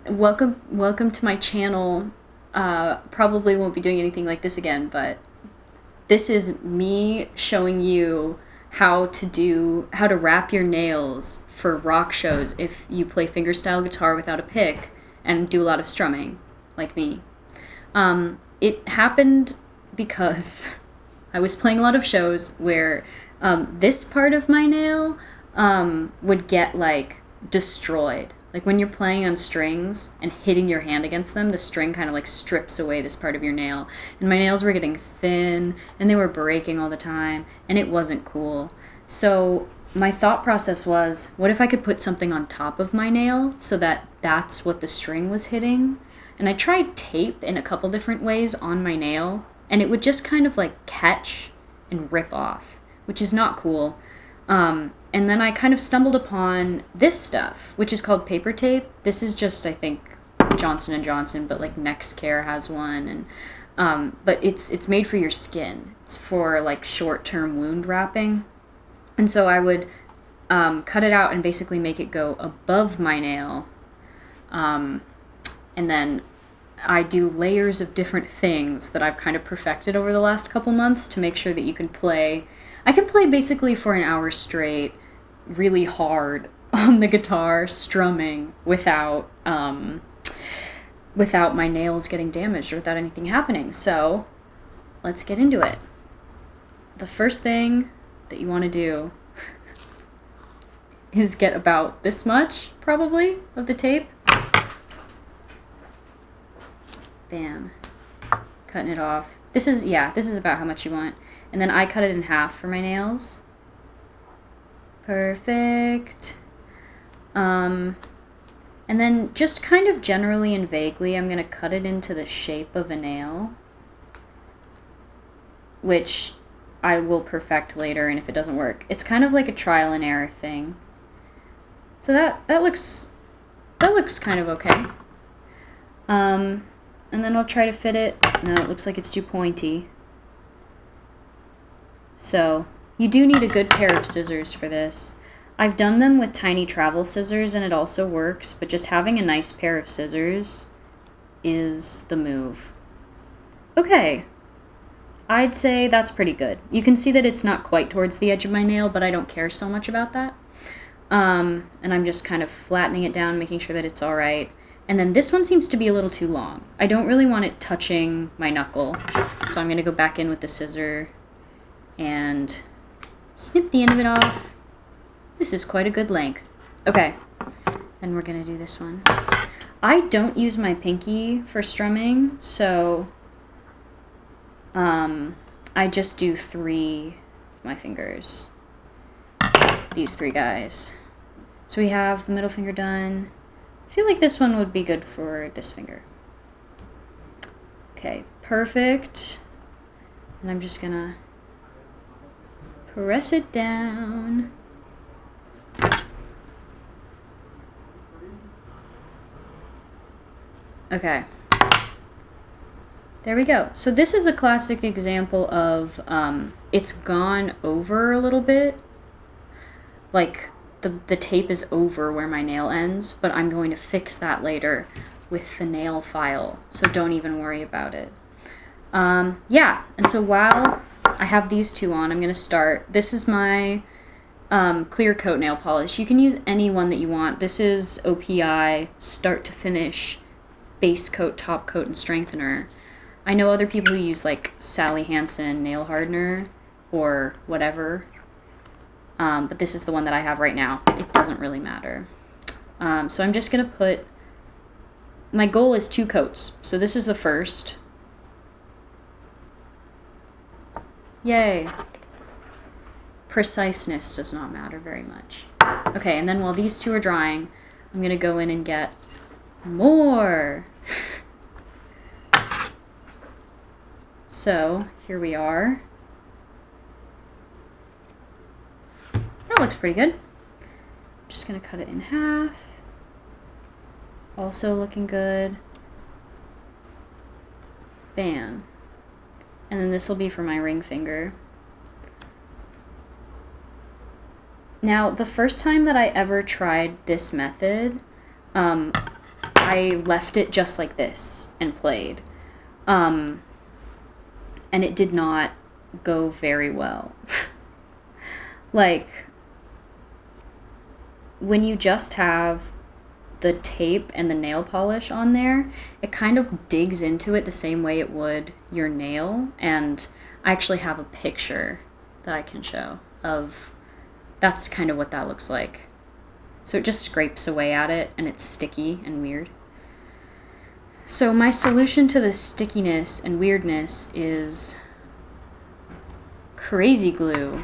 welcome to my channel. Probably won't be doing anything like this again, but this is me showing you how to wrap your nails for rock shows if you play fingerstyle guitar without a pick and do a lot of strumming, like me. It happened because I was playing a lot of shows where this part of my nail would get like destroyed. Like when you're playing on strings and hitting your hand against them, the string kind of like strips away this part of your nail. And my nails were getting thin and they were breaking all the time and it wasn't cool. So my thought process was, what if I could put something on top of my nail so that that's what the string was hitting? And I tried tape in a couple different ways on my nail and it would just kind of like catch and rip off, which is not cool. And then I kind of stumbled upon this stuff, which is called paper tape. This is just, I think, Johnson & Johnson, but like Nextcare has one, and but it's made for your skin. It's for like short-term wound wrapping. And so I would cut it out and basically make it go above my nail. And then I do layers of different things that I've kind of perfected over the last couple months to make sure that you can play. I can play basically for an hour straight, really hard on the guitar, strumming without my nails getting damaged or without anything happening. So let's get into it. The first thing that you want to do is get about this much, probably, of the tape. Bam. Cutting it off. This is about how much you want. And then I cut it in half for my nails. Perfect. And then just kind of generally and vaguely, I'm going to cut it into the shape of a nail, which I will perfect later, and if it doesn't work, it's kind of like a trial and error thing. So that looks kind of okay. And then I'll try to fit it. No, it looks like it's too pointy. So you do need a good pair of scissors for this. I've done them with tiny travel scissors and it also works, but just having a nice pair of scissors is the move. Okay, I'd say that's pretty good. You can see that it's not quite towards the edge of my nail, but I don't care so much about that. And I'm just kind of flattening it down, making sure that it's all right. And then this one seems to be a little too long. I don't really want it touching my knuckle, so I'm going to go back in with the scissor and snip the end of it off. This is quite a good length. Okay, then we're going to do this one. I don't use my pinky for strumming, so I just do 3 of my fingers. These 3 guys. So we have the middle finger done. I feel like this one would be good for this finger. Okay, perfect. And I'm just gonna press it down. Okay. There we go. So this is a classic example of it's gone over a little bit. Like the tape is over where my nail ends, but I'm going to fix that later with the nail file. So don't even worry about it. Yeah, and so while I have these 2 on, I'm going to start. This is my clear coat nail polish. You can use any one that you want. This is OPI, start to finish, base coat, top coat, and strengthener. I know other people who use like Sally Hansen nail hardener or whatever, but this is the one that I have right now. It doesn't really matter. So I'm just going to put, my goal is 2 coats. So this is the first. Yay. Preciseness does not matter very much. Okay, and then while these 2 are drying, I'm going to go in and get more. So here we are. That looks pretty good. I'm just going to cut it in half. Also looking good. Bam. And then this will be for my ring finger. Now, the first time that I ever tried this method, I left it just like this and played. And it did not go very well. Like, when you just have the tape and the nail polish on there, it kind of digs into it the same way it would your nail. And I actually have a picture that I can show of, that's kind of what that looks like. So it just scrapes away at it, and it's sticky and weird. So my solution to the stickiness and weirdness is Krazy Glue,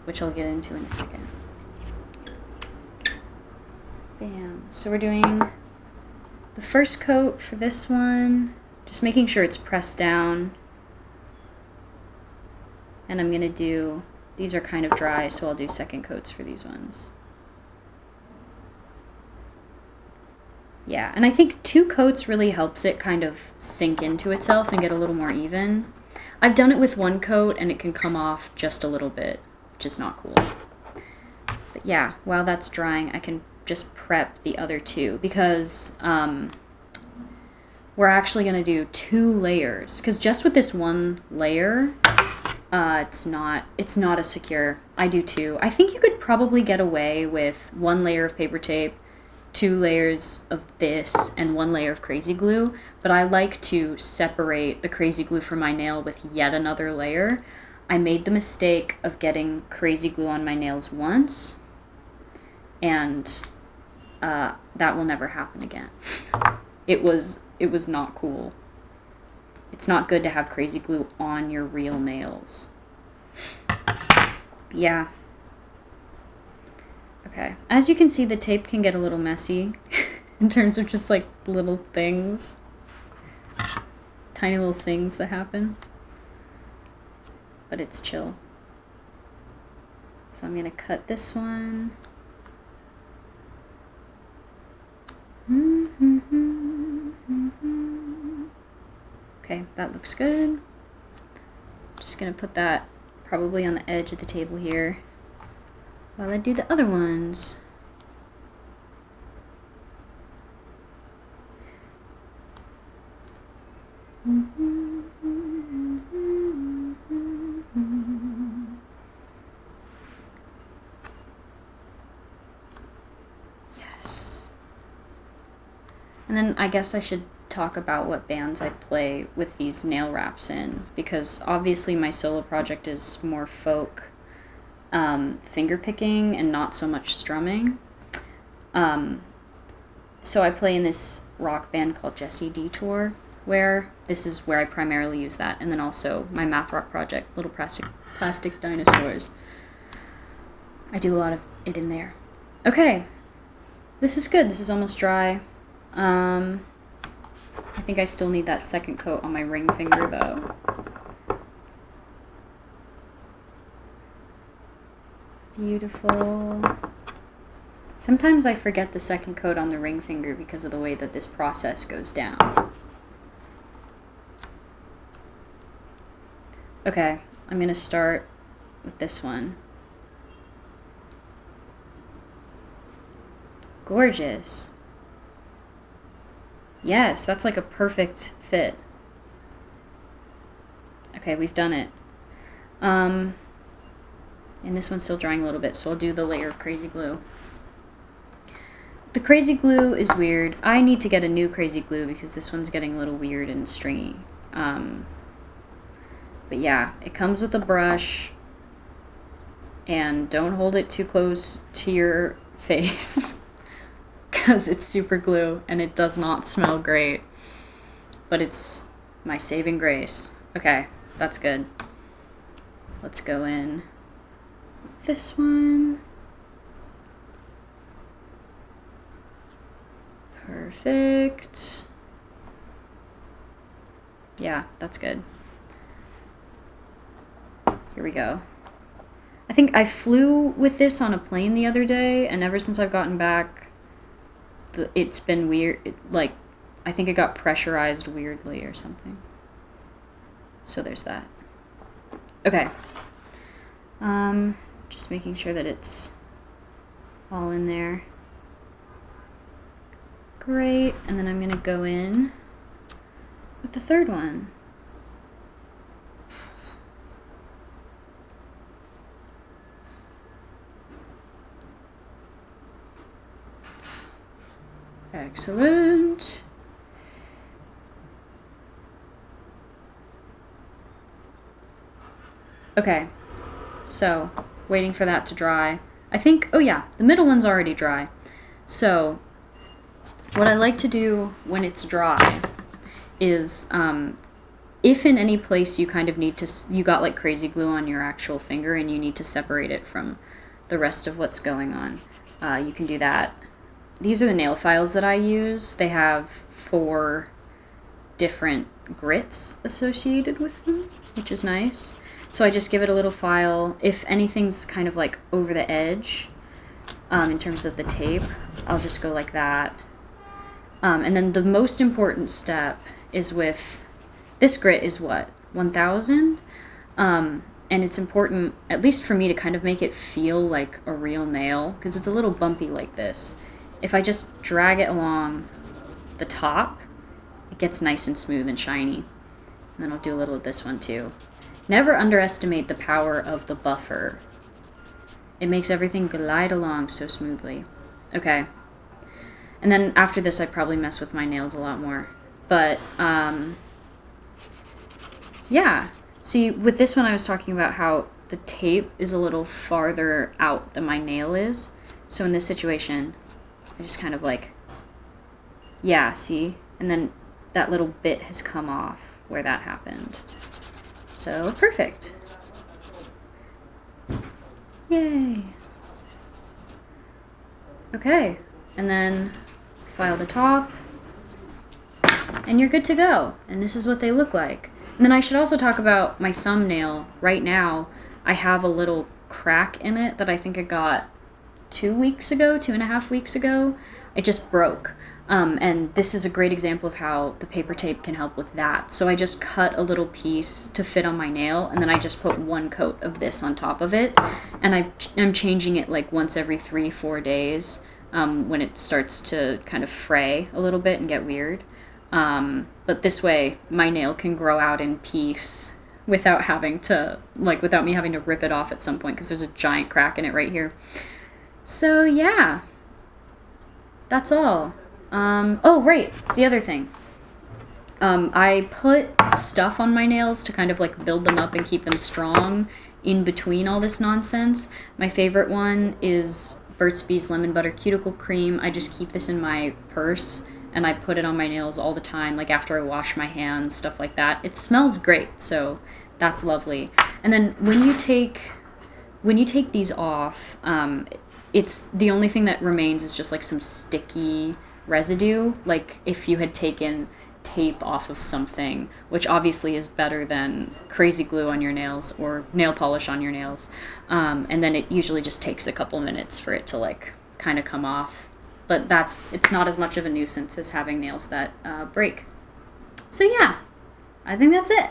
which I'll get into in a second. Bam. So we're doing the first coat for this one, just making sure it's pressed down. And I'm gonna do, these are kind of dry, so I'll do second coats for these ones. Yeah, and I think 2 coats really helps it kind of sink into itself and get a little more even. I've done it with 1 coat and it can come off just a little bit, which is not cool. But yeah, while that's drying, I can just prep the other 2 because we're actually going to do 2 layers. Because just with this 1 layer, it's not a secure. I do 2. I think you could probably get away with 1 layer of paper tape, 2 layers of this, and 1 layer of Krazy Glue, but I like to separate the Krazy Glue from my nail with yet another layer. I made the mistake of getting Krazy Glue on my nails once, and that will never happen again. It was not cool. It's not good to have Krazy Glue on your real nails. Yeah. Okay, as you can see, the tape can get a little messy in terms of just like little things, tiny little things that happen, but it's chill. So I'm gonna cut this one. Okay, that looks good. Just gonna put that probably on the edge of the table here while I do the other ones. Yes. And then I guess I should talk about what bands I play with these nail wraps in, because obviously my solo project is more folk finger picking and not so much strumming. So I play in this rock band called Jesse Detour, where this is where I primarily use that, and then also my math rock project, Little Plastic Dinosaurs. I do a lot of it in there. Okay, this is good. This is almost dry. I think I still need that second coat on my ring finger though. Beautiful. Sometimes I forget the second coat on the ring finger because of the way that this process goes down. Okay, I'm gonna start with this one. Gorgeous. Yes, that's like a perfect fit. Okay, we've done it. And this one's still drying a little bit, so I'll do the layer of Krazy Glue. The Krazy Glue is weird. I need to get a new Krazy Glue because this one's getting a little weird and stringy. But yeah, it comes with a brush, and don't hold it too close to your face because it's super glue and it does not smell great, but it's my saving grace. Okay, that's good. Let's go in with this one. Perfect. Yeah, that's good. Here we go. I think I flew with this on a plane the other day, and ever since I've gotten back, it's been weird. Like, I think it got pressurized weirdly or something. So there's that. Okay. Just making sure that it's all in there. Great, and then I'm gonna go in with the third one. Excellent. Okay, so waiting for that to dry. I think, oh yeah, the middle one's already dry. So what I like to do when it's dry is, if in any place you kind of need to, you got like Krazy Glue on your actual finger and you need to separate it from the rest of what's going on, you can do that. These are the nail files that I use. They have 4 different grits associated with them, which is nice. So I just give it a little file. If anything's kind of like over the edge, in terms of the tape, I'll just go like that. And then the most important step is with, this grit is what, 1000? And it's important, at least for me, to kind of make it feel like a real nail, because it's a little bumpy like this. If I just drag it along the top, it gets nice and smooth and shiny. And then I'll do a little of this one too. Never underestimate the power of the buffer. It makes everything glide along so smoothly. Okay. And then after this, I'd probably mess with my nails a lot more. But, yeah. See, with this one, I was talking about how the tape is a little farther out than my nail is. So in this situation, I just kind of like, yeah, see? And then that little bit has come off where that happened. So, perfect. Yay. Okay, and then file the top, and you're good to go. And this is what they look like. And then I should also talk about my thumbnail. Right now, I have a little crack in it that I think I got 2.5 weeks ago. It just broke. And this is a great example of how the paper tape can help with that. So I just cut a little piece to fit on my nail, and then I just put 1 coat of this on top of it. And I'm changing it like once every 3-4 days, when it starts to kind of fray a little bit and get weird. But this way, my nail can grow out in peace without having to, without me having to rip it off at some point, because there's a giant crack in it right here. So yeah, that's all. Oh, right, the other thing. I put stuff on my nails to kind of like build them up and keep them strong in between all this nonsense. My favorite one is Burt's Bees Lemon Butter Cuticle Cream. I just keep this in my purse and I put it on my nails all the time, like after I wash my hands, stuff like that. It smells great, so that's lovely. And then when you take these off, it's the only thing that remains is just like some sticky residue, like if you had taken tape off of something, which obviously is better than Krazy Glue on your nails or nail polish on your nails. And then it usually just takes a couple minutes for it to like kind of come off. But it's not as much of a nuisance as having nails that break. So yeah, I think that's it.